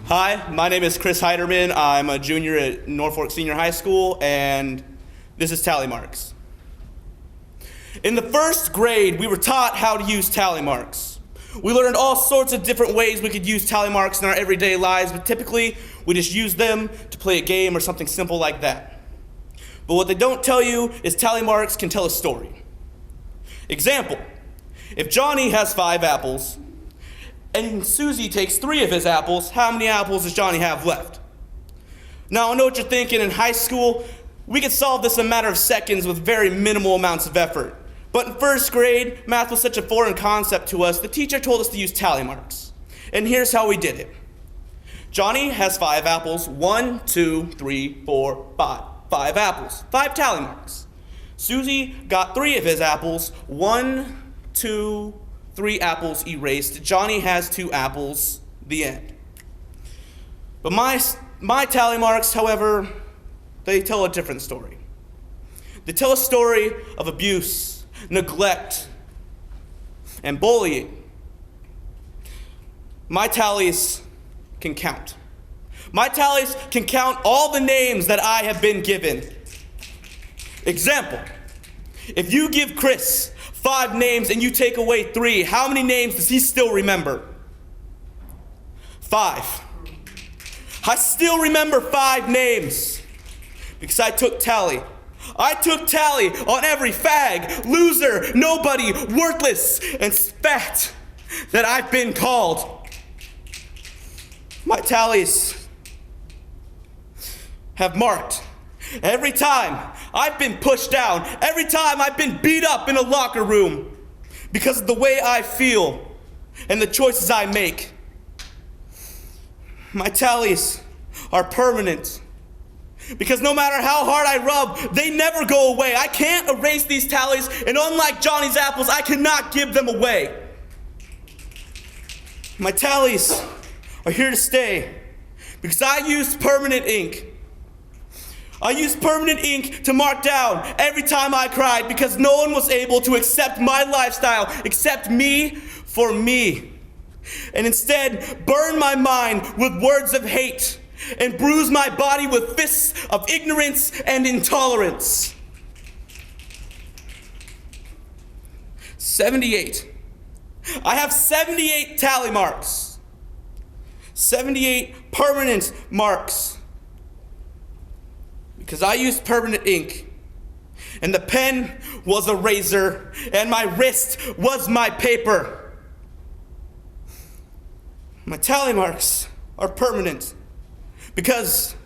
Hi, my name is Chris Heiderman. I'm a junior at Norfolk Senior High School, and this is tally marks. In the first grade, we were taught how to use tally marks. We learned all sorts of different ways we could use tally marks in our everyday lives, but typically, we just use them to play a game or something simple like that. But what they don't tell you is tally marks can tell a story. Example, if Johnny has 5 apples, and Susie takes 3 of his apples, how many apples does Johnny have left? Now, I know what you're thinking. In high school, we could solve this in a matter of seconds with very minimal amounts of effort. But in first grade, math was such a foreign concept to us, the teacher told us to use tally marks. And here's how we did it. Johnny has 5 apples, 1, 2, 3, 4, 5. 5 apples, 5 tally marks. Susie got 3 of his apples, 1, 2, 3 apples erased. Johnny has 2 apples, the end. But my tally marks, however, they tell a different story. They tell a story of abuse, neglect, and bullying. My tallies can count. My tallies can count all the names that I have been given. Example, if you give Chris 5 names and you take away 3, how many names does he still remember? 5. I still remember 5 names because I took tally. I took tally on every fag, loser, nobody, worthless, and spat that I've been called. My tallies have marked every time I've been pushed down, every time I've been beat up in a locker room because of the way I feel and the choices I make. My tallies are permanent because no matter how hard I rub, they never go away. I can't erase these tallies, and unlike Johnny's apples, I cannot give them away. My tallies are here to stay because I used permanent ink. I used permanent ink to mark down every time I cried because no one was able to accept my lifestyle except me for me. And instead, burn my mind with words of hate and bruise my body with fists of ignorance and intolerance. 78. I have 78 tally marks. 78 permanent marks. Because I used permanent ink, and the pen was a razor, and my wrist was my paper. My tally marks are permanent because,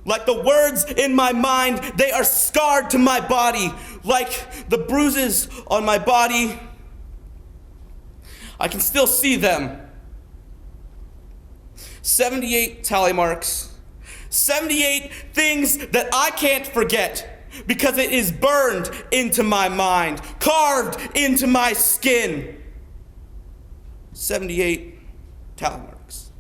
like the words in my mind, they are scarred to my body. Like the bruises on my body, I can still see them. 78 tally marks. 78 things that I can't forget because it is burned into my mind, carved into my skin. 78 tally marks.